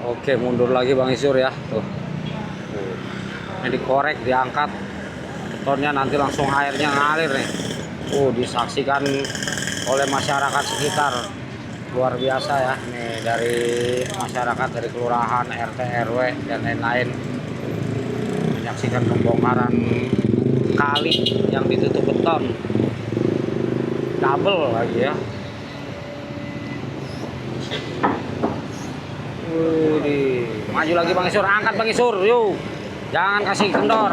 Oke, mundur lagi Bang Isur ya. Tuh. Ini dikorek, diangkat. Betonnya nanti langsung airnya ngalir nih. Disaksikan oleh masyarakat sekitar. Luar biasa ya. Nih dari masyarakat, dari kelurahan, RT, RW dan lain-lain menyaksikan pembongkaran kali yang ditutup beton. Double lagi ya. Maju lagi Bang Isur, angkat Bang Isur, yuk. Jangan kasih kendor.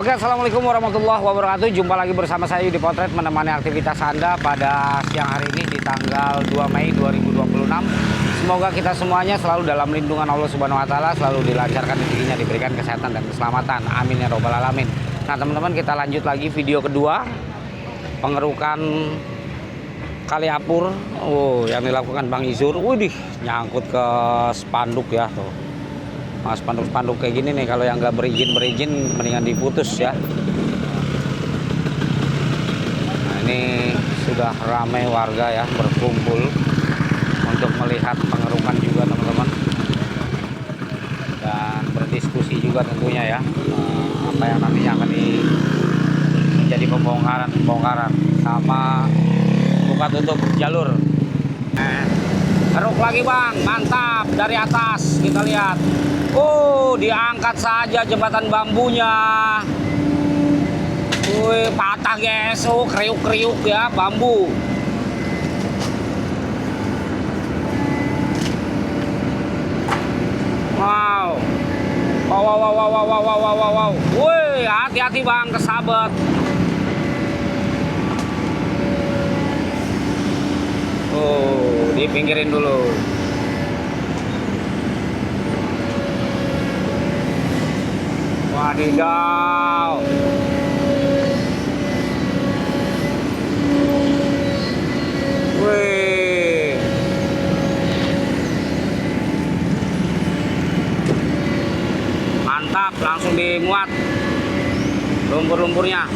Oke, assalamualaikum warahmatullahi wabarakatuh. Jumpa lagi bersama saya di Potret, menemani aktivitas Anda pada siang hari ini di tanggal 2 Mei 2026. Semoga kita semuanya selalu dalam lindungan Allah Subhanahu wa taala, selalu dilancarkan rezekinya, diberikan kesehatan dan keselamatan. Amin ya robbal alamin. Nah, teman-teman, kita lanjut lagi video kedua. Pengerukan Kali Apur yang dilakukan Bang Isur. Nyangkut ke spanduk ya tuh. Nah, spanduk-spanduk kayak gini nih, kalau yang nggak berizin mendingan diputus ya. Nah, ini sudah ramai warga ya berkumpul untuk melihat pengerukan juga teman-teman, dan berdiskusi juga tentunya ya, apa yang nantinya akan menjadi pembongkaran sama buka tutup jalur. Keruk lagi Bang, mantap. Dari atas kita lihat, diangkat saja jembatan bambunya. Patah guys, kriuk-kriuk ya bambu. Wow. Wih, hati-hati Bang, kesabet. Dipinggirin dulu. Wadidaw. Wih. Mantap, langsung dimuat lumpur-lumpurnya.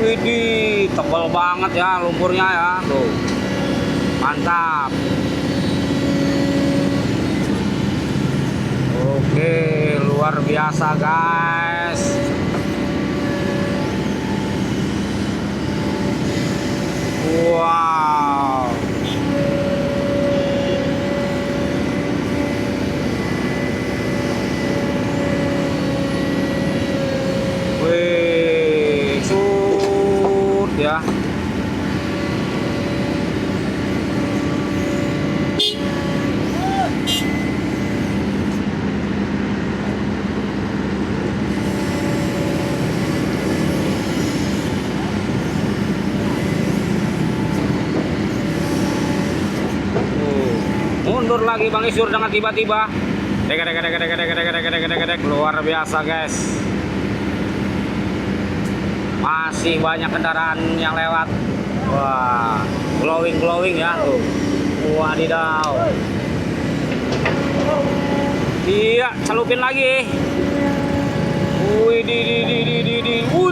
Widih, tebal banget ya lumpurnya ya, tuh. Mantap. Oke, luar biasa guys. Wow. Wih, ya. Mundur lagi Bang Isur dengan tiba-tiba. Luar biasa guys. Masih banyak kendaraan yang lewat. Wah, glowing ya tuh. Wadidaw. Iya, celupin lagi. Wih,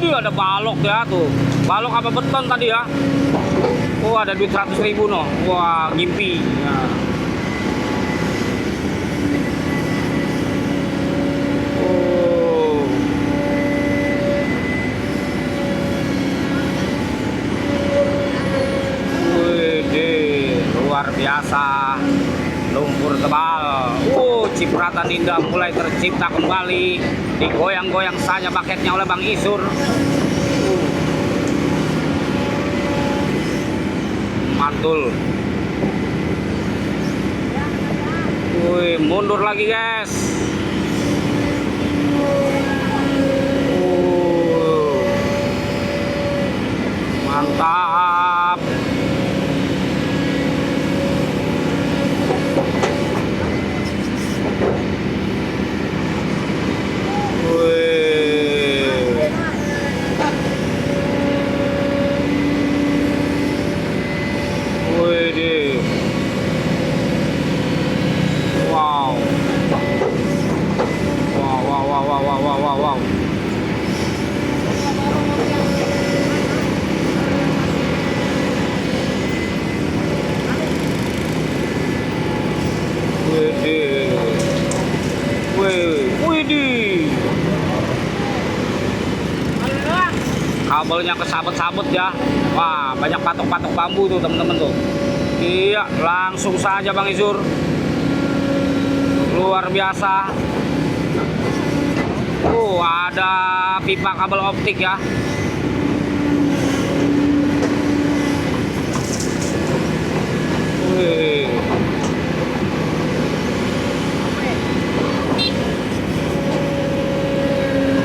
ada balok ya tuh. Balok apa beton tadi ya? Ada duit 100.000 noh. Wah, ngimpi. Ya. Luar biasa, lumpur tebal. Cipratan indah mulai tercipta kembali, digoyang-goyang saja paketnya oleh Bang Isur. Mantul. Mundur lagi guys. Mantap. Wow. kabelnya kesabet-sabet ya. Wah, banyak patok-patok bambu tuh teman-teman tuh. Iya, langsung saja Bang Isur. Luar biasa. Ada pipa kabel optik ya. Wih.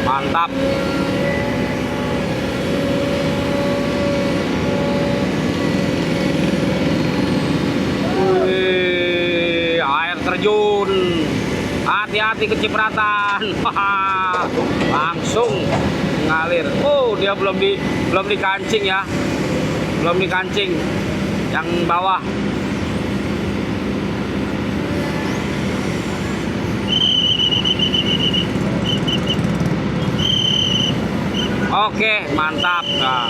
Mantap. Wih, air terjun. Hati-hati kecipratan. Langsung ngalir. Dia belum dikancing ya. Belum dikancing yang bawah. Oke, mantap. Nah.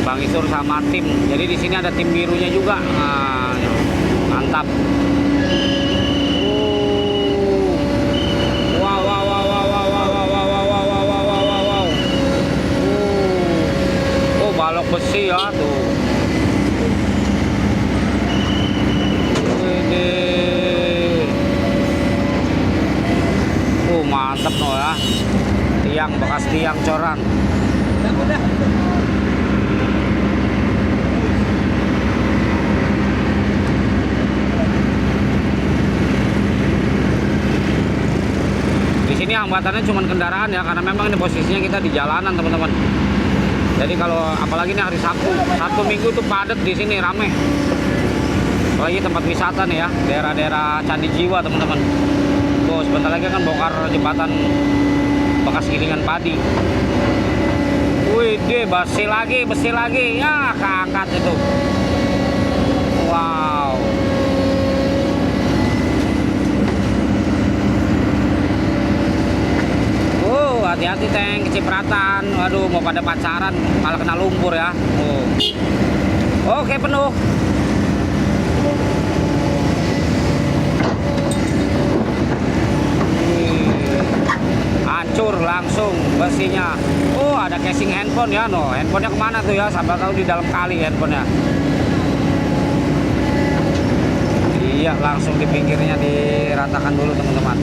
Bang Isur sama tim. Jadi di sini ada tim birunya juga. Nah, mantap. Wow, wow, wow, wow, wow, wow, wow, wow, wow, wow, wow, wow. Balok besi ya tuh. Mantap no ya. Tiang, bekas tiang coran. Di sini hambatannya cuma kendaraan ya, karena memang ini posisinya kita di jalanan teman-teman. Jadi kalau apalagi ini hari Sabtu Minggu tuh padat di sini, rame. Apalagi tempat wisata nih ya, daerah-daerah Candi Jiwa teman-teman. Tuh sebentar lagi kan bongkar jembatan bekas gilingan padi. Wih deh, besi lagi ya, keangkat itu. Wow. Hati-hati tank kecipratan. Waduh, mau pada pacaran malah kena lumpur ya. Oke, penuh. Hancur langsung besinya. Ada casing handphone ya. Handphonenya kemana tuh ya? Sampai tahu di dalam kali handphonenya. Iya, langsung di pinggirnya diratakan dulu teman-teman.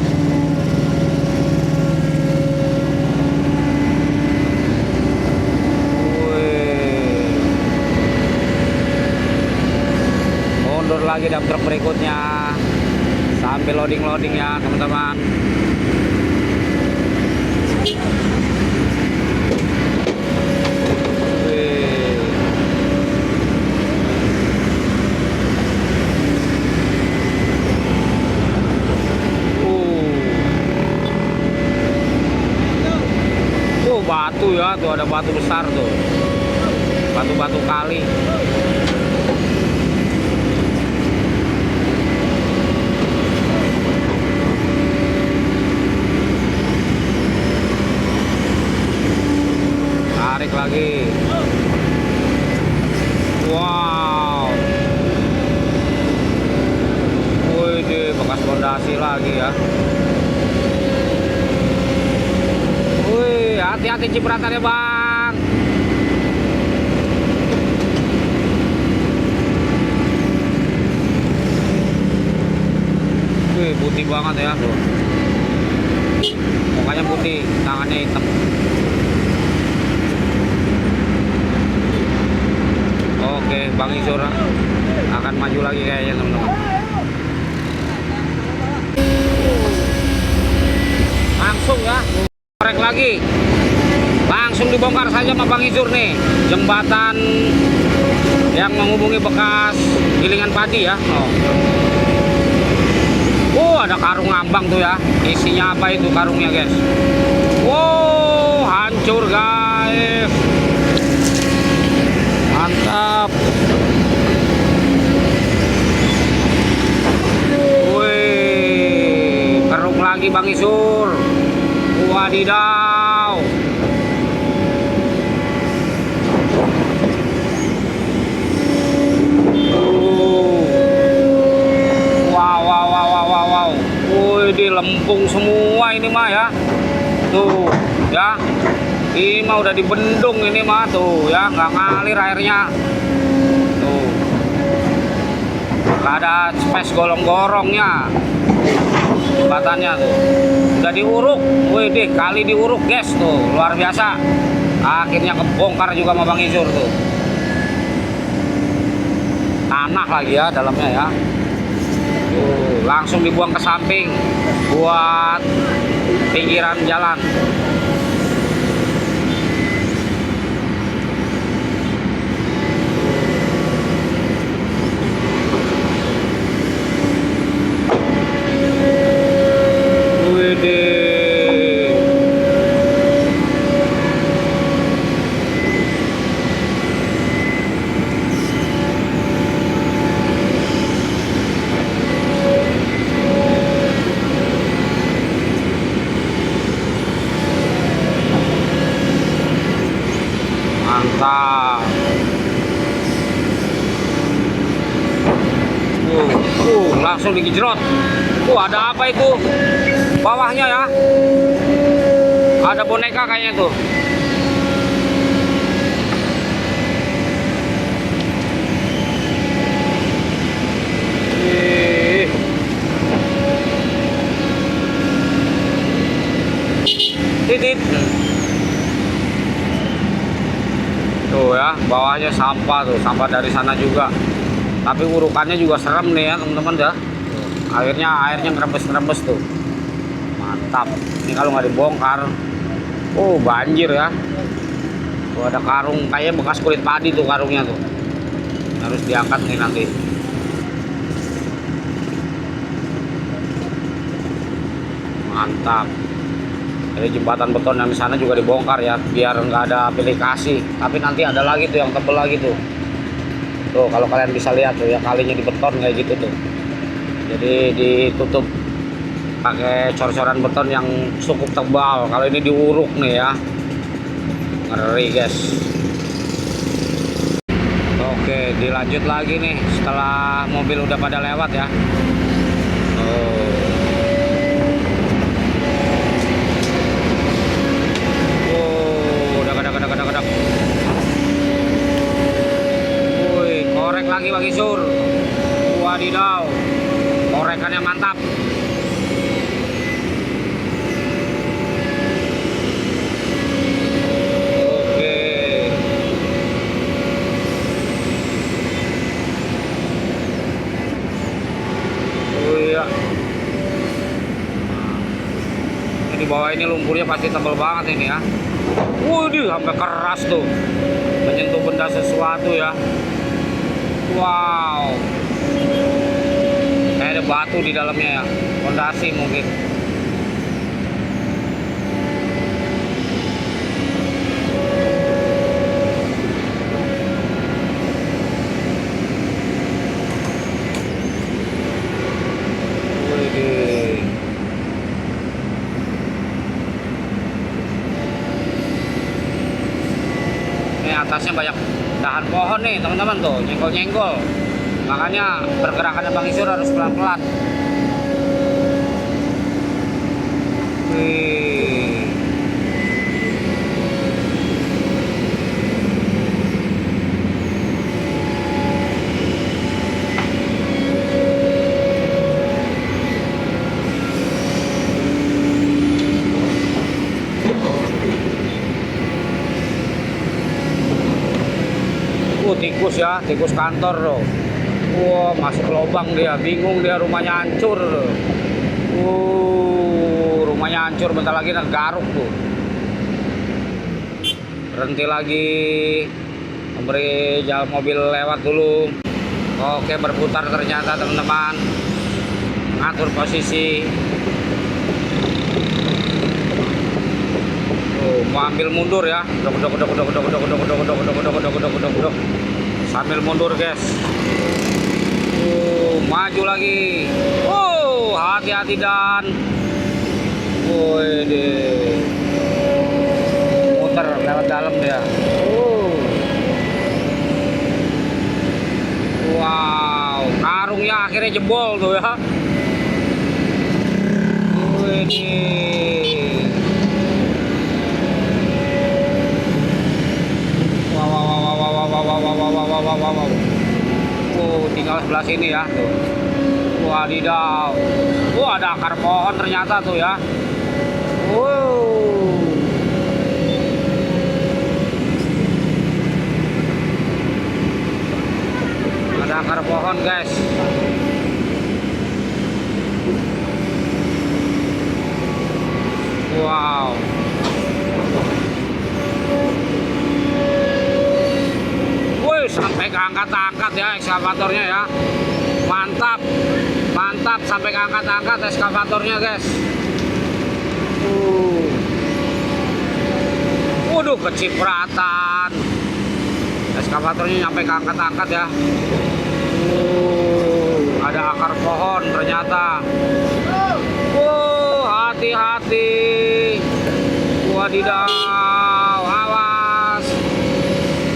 Mundur lagi dump truk berikutnya sambil loading ya teman-teman. Batu ya, tuh ada batu besar tuh, batu-batu kali. Tarik lagi. Wow. Wih, bekas fondasi lagi ya. Wih, hati-hati cipratannya bang. Wih, putih banget ya tuh. Mukanya putih, tangannya hitam. Oke, Bang Isur akan maju lagi kayaknya teman-teman. Langsung ya, korek lagi. Langsung dibongkar saja sama Bang Isur nih. Jembatan yang menghubungi bekas gilingan padi ya. Ada karung ngambang tuh ya. Isinya apa itu karungnya guys? Wow, hancur guys. Mantap. Wih, kerung lagi Bang Isur. Wadidaw. ini mah ya. Tuh ya, ini mah udah dibendung ini mah tuh ya, nggak ngalir airnya. Tuh, nggak ada space gorong-gorongnya. Jembatannya tuh udah diuruk, wih deh, kali diuruk guys, tuh luar biasa. Akhirnya kebongkar juga sama Bang Izur tuh. Tanah lagi ya dalamnya ya. Tuh, langsung dibuang ke samping buat pinggiran jalan. Mantap. Langsung digejrot. Ada apa itu? Bawahnya ya. Ada boneka kayaknya tuh. Titit. Tuh ya, bawahnya sampah tuh, sampah dari sana juga. Tapi urukannya juga serem nih ya teman-teman ya. Airnya ngerembes tuh. Mantap. Ini kalau nggak dibongkar, banjir ya. Tuh ada karung kayak bekas kulit padi tuh karungnya tuh. Harus diangkat nih nanti. Mantap. Jadi jembatan beton yang di sana juga dibongkar ya, biar nggak ada aplikasi. Tapi nanti ada lagi tuh yang tebel lagi tuh. Tuh kalau kalian bisa lihat tuh ya, kalinya di beton kayak gitu tuh. Jadi ditutup pakai cor-coran beton yang cukup tebal. Kalau ini diuruk nih ya, ngeri guys. Oke, dilanjut lagi nih setelah mobil udah pada lewat ya. Korek lagi Bang Izur. Wadidaw, korekannya mantap. Oke. Oh iya. Ini di bawah ini lumpurnya pasti tebal banget ini ya. Waduh, sampai keras tuh. Menyentuh benda sesuatu ya. Wow, kayak ada batu di dalamnya ya, fondasi mungkin. Wih, ini atasnya banyak dahan pohon nih teman-teman tuh, nyenggol-nyenggol. Makanya pergerakannya Bang Izur harus pelan-pelan. Wih. Tikus ya, tikus kantor loh. Wah, masuk lubang dia, bingung dia, rumahnya hancur. Rumahnya hancur, bentar lagi garuk tuh. Berhenti lagi, memberi jalan mobil lewat dulu. Oke, berputar ternyata teman-teman. Ngatur posisi. Mau ambil mundur ya. Sambil mundur guys. Maju lagi. Hati-hati dan. Wih, muter lewat dalam dia. Wow, karungnya akhirnya jebol tuh ya. Widih. Wow. Tinggal sebelah sini ya. Tuh. Wadidaw. Ada akar pohon ternyata tuh ya. Ada akar pohon, guys. Wow. Sampai keangkat-angkat ya ekskavatornya ya. Mantap sampai keangkat-angkat ekskavatornya, guys. Waduh, kecipratan. Ekskavatornya sampai keangkat-angkat ya. Ada akar pohon ternyata. Hati-hati. Wadidaw, awas.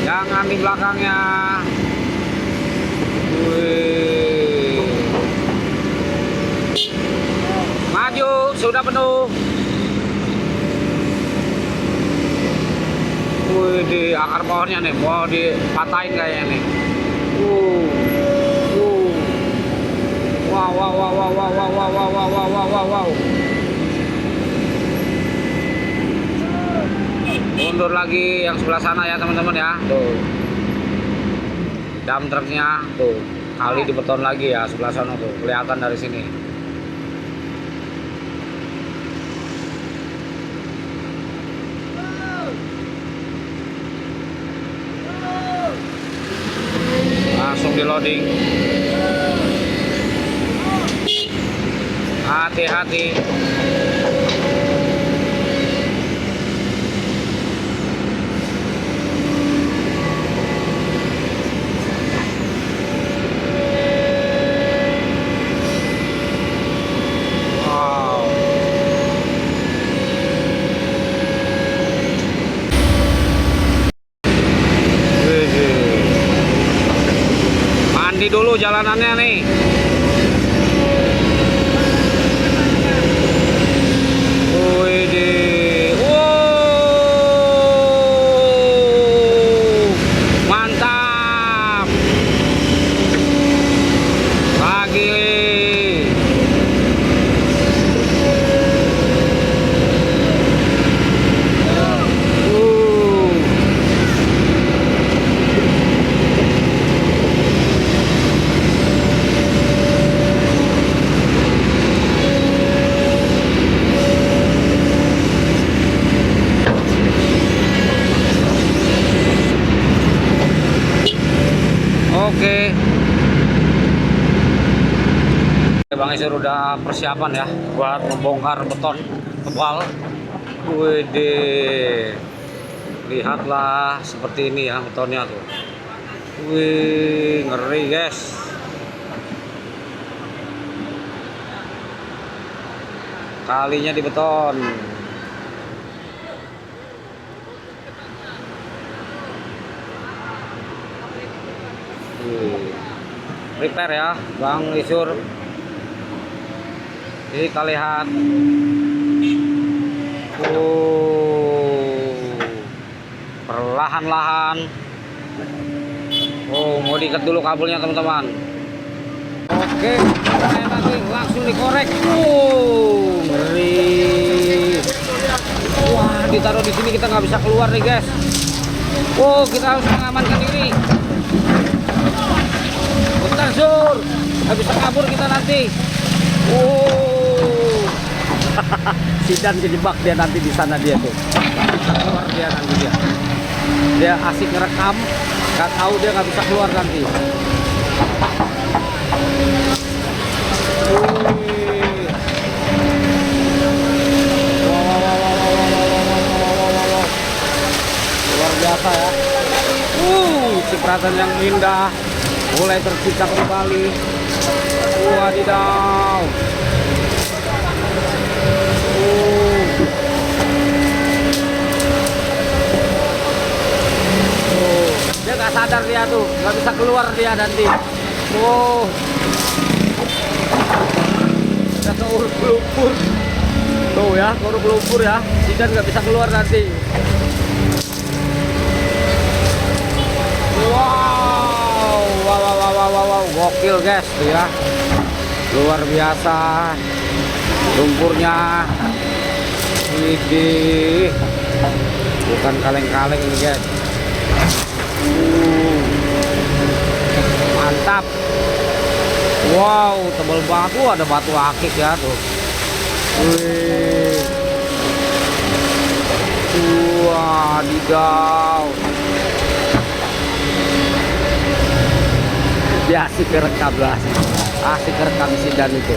Jangan di belakangnya. Maju, sudah penuh. Di akar pohonnya nih, mau dipatahin kayaknya nih. Wow. Mundur lagi yang sebelah sana ya teman-teman ya. Tuh. Dump truknya tuh kali di beton lagi ya sebelah sana tuh, kelihatan dari sini. Langsung di loading. Hati-hati. Mandi dulu jalanannya nih. Mantap. Lagi. Oke. Bang Isur udah persiapan ya buat membongkar beton tebal. Widih. Lihatlah seperti ini ya betonnya tuh. Wih, ngeri guys. Kalinya di beton. Repair ya Bang Isur. Jadi kita lihat. Perlahan-lahan. Mau diikat dulu kabelnya teman-teman. Oke, nanti langsung dikorek. Ngeri. Wah, ditaruh di sini kita nggak bisa keluar nih guys. Kita harus mengamankan diri. Bentar Sur, nggak bisa kabur kita nanti. Sidan kejebak dia nanti di sana dia tuh. Bisa keluar dia nanti dia. Dia asik ngerekam, nggak tahu dia nggak bisa keluar nanti. Luar biasa ya. Cipratan yang indah mulai tercipta kembali. Wadidaw. Dia nggak sadar dia tuh, nggak bisa keluar dia nanti. Udah keulur-ulur. Tuh ya, korup lumpur ya. Ikan nggak bisa keluar nanti. Wow, wow, wow, wow, wow, wow. Gokil guys, tuh ya. Luar biasa. Lumpurnya. Widih. Bukan kaleng-kaleng ini guys. Mantap. Wow, tebal banget. Ada batu akik ya tuh. Wih. Wadidaw. Dia asik kerekam lah. Asik kerekam si Dan itu.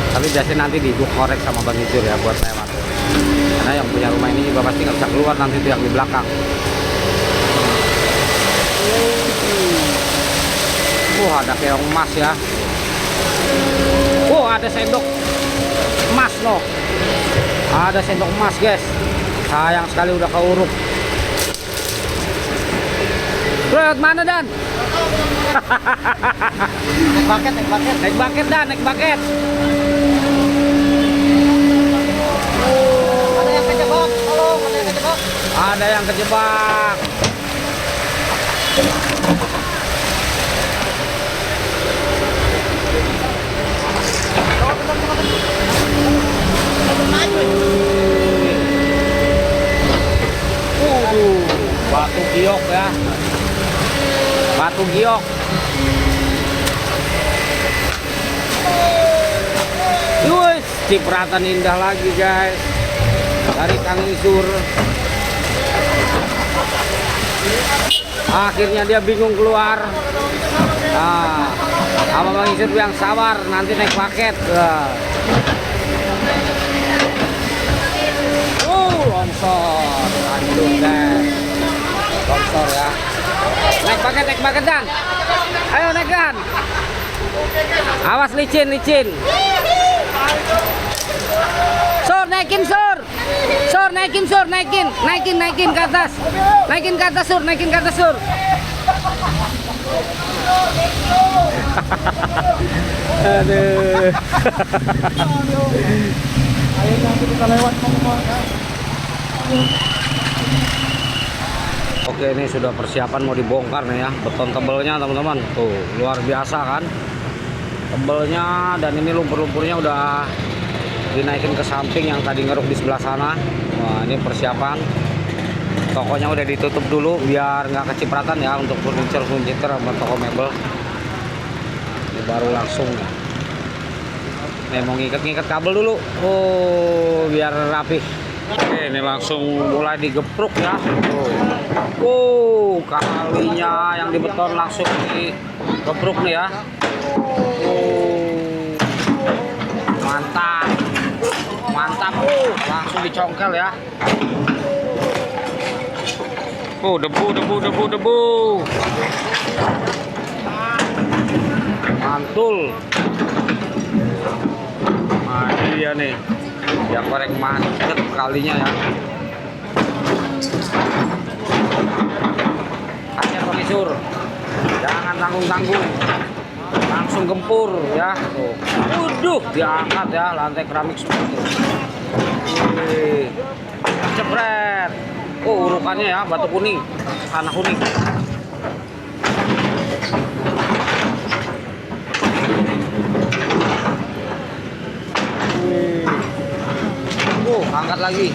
Tapi biasanya nanti dikorek sama Bang Ijur ya buat lewat. Karena yang punya rumah ini juga pasti nggak bisa keluar nanti itu yang di belakang. Ada keong emas ya. Ada sendok emas loh. Ada sendok emas guys. Sayang sekali udah keurup. Lewat mana Dan? Naik bucket Dan, naik bucket. Ada yang kejebak, tolong, ada yang kejebak. Ada yang kejebak. Batu giok ya. Batu giok. Yuis, cipratan indah lagi guys. Dari Kang Isur. Akhirnya dia bingung keluar. Nah, sama Bang Isur yang sabar, nanti naik paket. Longsor. Lanjut guys. Longsor ya. Naik paket Dan. Ayo naik Dan. Awas licin. Sur, naikin Sur. Sur, naikin ke atas. Naikin ke atas Sur. Aduh. Ayo nanti kita lewat ngomong. Oke, ini sudah persiapan mau dibongkar nih ya. Beton tebelnya teman-teman. Tuh, luar biasa kan. Tebelnya dan ini lumpur-lumpurnya udah dinaikin ke samping yang tadi ngeruk di sebelah sana. Wah, ini persiapan. Tokonya udah ditutup dulu biar nggak kecipratan ya untuk furniture sama toko mebel. Ini baru langsung. Nih mau ngikat kabel dulu. Oh, biar rapih. Oke, ini langsung mulai digepruk ya. Kalinya yang di beton langsung digepruk nih ya. Mantap. Langsung dicongkel ya. Debu. Mantul. Nah, ini dia nih. Yang korek macet kalinya ya. Hanya pengisur. Jangan tanggung-tanggung. Langsung gempur ya. Tuh. Waduh, diangkat ya lantai keramik seperti itu. Cepret. Urukannya ya batu kuning, tanah kuning. Angkat lagi.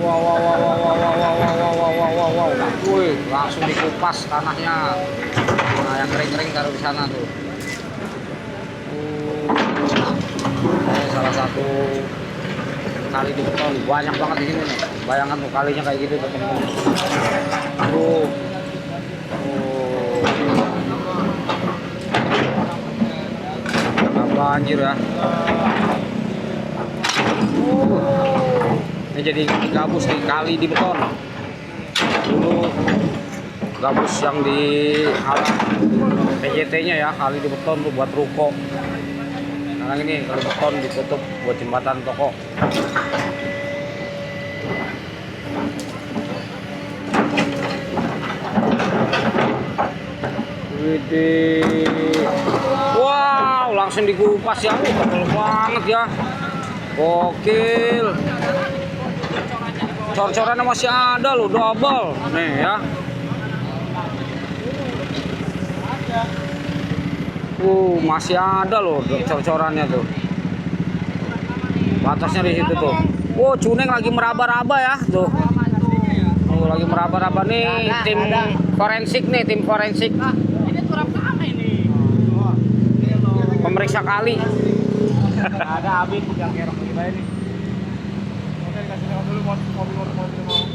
Wow. Wih, langsung dikupas tanahnya. Nah, yang kering-kering taruh di sana tuh. Salah satu kali di beton banyak banget di sini nih. Bayangkan tuh kalinya kayak gitu teman-teman. Banjir ya. Ini jadi gabus di kali di beton. Dulu gabus yang di alat PJT-nya ya, kali di beton tuh buat ruko. Sekarang ini kali beton ditutup buat jembatan toko. Widih. Wow, langsung dikupas ya. Tebal banget ya. Gokil. Cor-corannya masih ada loh, double. Nih ya. Masih ada loh cor-corannya tuh. Batasnya di situ tuh. Cuneng lagi meraba-raba ya tuh. Lagi meraba-raba nih tim forensik nih, tim forensik. Ini turap apa ini? Pemeriksa kali. Ada Abid yang kerok kita ini. Oke, dikasih lihat dulu mobil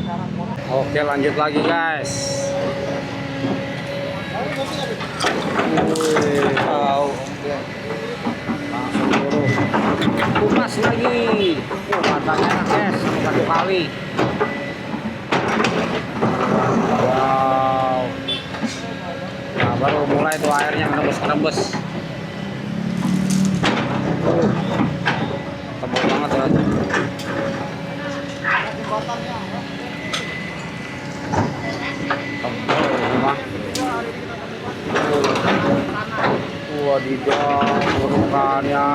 sekarang. Oke, lanjut lagi guys. Tahu. Langsung turun. Kupas lagi. Matanya enak guys, satu kali. Wow. Nah, baru mulai tuh airnya ngebes-ngebes. Tebal banget ya. Tebal ini mah. Wadidaw, urukannya.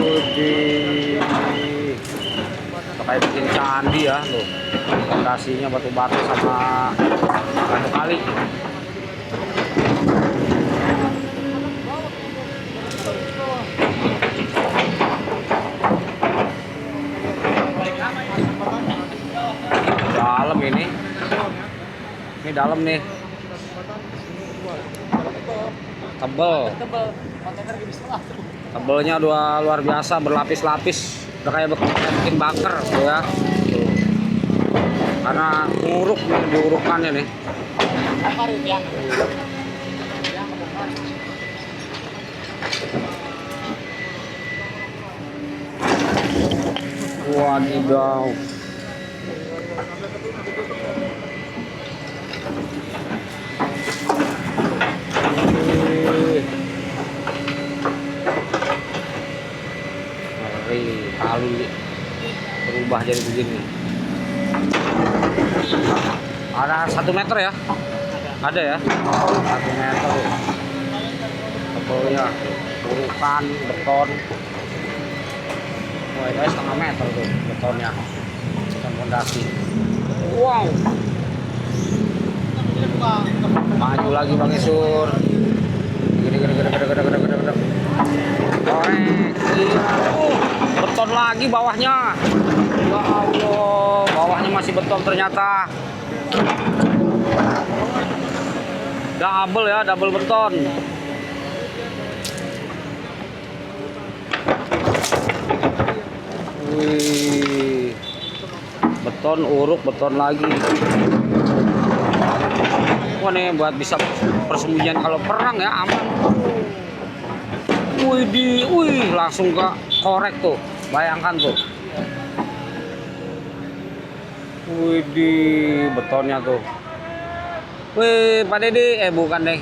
Widih. Kayak bikin candi ya tuh. Fondasinya batu-batu sama batu kali. Dalam ini. Ini dalam nih. Tebel. Tebelnya udah luar biasa, berlapis-lapis. Udah kayak bikin bakar tuh ya. Tuh. Karena nguruk nih, diurukannya nih. Wadidaw. Kali berubah jadi begini. Ada 1 meter ya? Ada ya? 1 meter. Tebelnya, urukan beton. Wah, ini 1,5 meter tuh betonnya. Beton fondasi. Wow. Maju lagi Bang Isur. Gede. Korek. Iya. Beton lagi bawahnya. Ya Allah, bawahnya masih beton ternyata. Double ya, double beton. Wih. Beton uruk, beton lagi. Wah nih buat bisa persembunyian kalau perang ya, aman. Wih, langsung ke korek tuh. Bayangkan tuh. Wih, betonnya tuh. Wih, Pak Dede, bukan deh.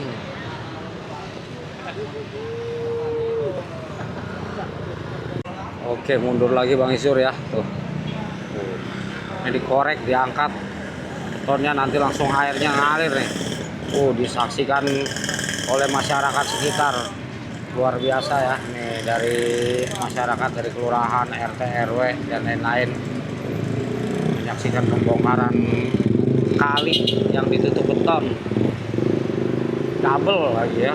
Oke, mundur lagi Bang Isur ya. Tuh. Ini dikorek, diangkat. Betonnya nanti langsung airnya ngalir nih. Disaksikan oleh masyarakat sekitar. Luar biasa ya. Nih dari masyarakat, dari kelurahan, RT, RW dan lain-lain. Menyaksikan pembongkaran kali yang ditutup beton. Double lagi ya.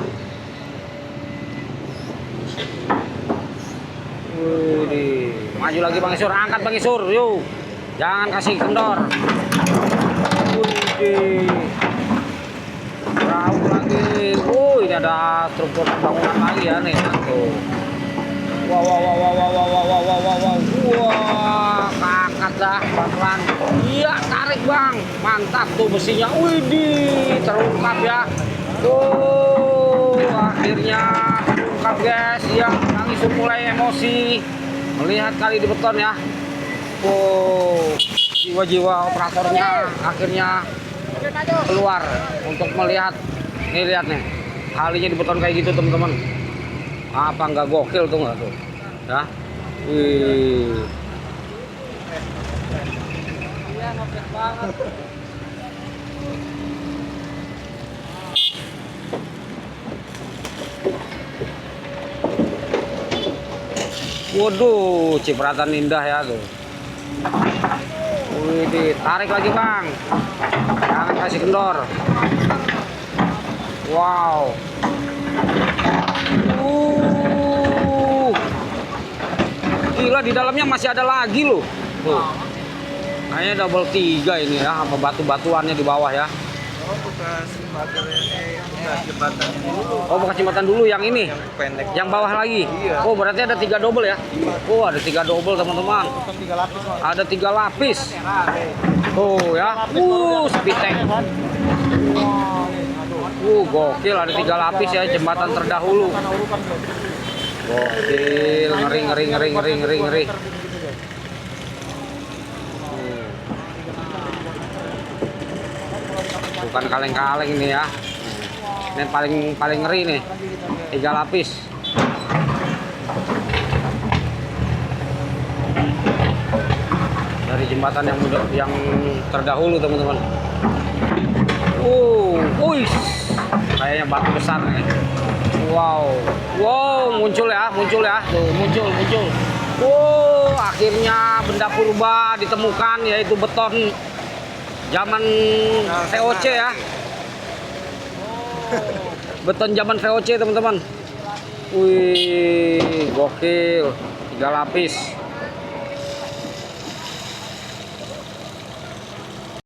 Wih, maju lagi Bang Isur, angkat Bang Isur, yuk. Jangan kasih kendor. Wih, jauh lagi. Ini ada struktur bangunan lagi ya nih. Tuh. Wah, angkat dah pelan-pelan. Iya, tarik Bang. Mantap tuh besinya. Widih, terungkap ya. Tuh, akhirnya terungkap guys. Iya, Bang Isur mulai emosi melihat kali di beton ya. Jiwa-jiwa operatornya akhirnya keluar untuk melihat. Nih lihat nih, kalinya di beton kayak gitu teman-teman. Apa nggak gokil tuh nggak tuh? Ya, wih. Iya, ngopet banget. Waduh, cipratan indah ya tuh. Wih, ditarik lagi bang. Jangan kasih kendor. Wow. Gila, di dalamnya masih ada lagi loh. Tuh. Kayaknya double 3 ini ya, apa batu-batuannya di bawah ya. Oh, bekas jembatan dulu. Oh, bekas jembatan dulu yang ini. Yang pendek. Yang bawah lagi. Iya. Oh, berarti ada 3 double ya? Oh, ada 3 double teman-teman. Bukan 3 lapis, Mas. Ada 3 lapis. Tuh ya. Speed tank. Gokil, ada 3 lapis ya, jembatan terdahulu. Gokil, ngeri. Bukan kaleng-kaleng ini ya. Ini paling ngeri nih. 3 lapis. Dari jembatan yang terdahulu, teman-teman. Wih. Kayaknya batu besar nih. Wow, muncul ya. Tuh, muncul. Wow, akhirnya benda purba ditemukan, yaitu beton zaman VOC ya. Beton zaman VOC, teman-teman. Wih, gokil. 3 lapis.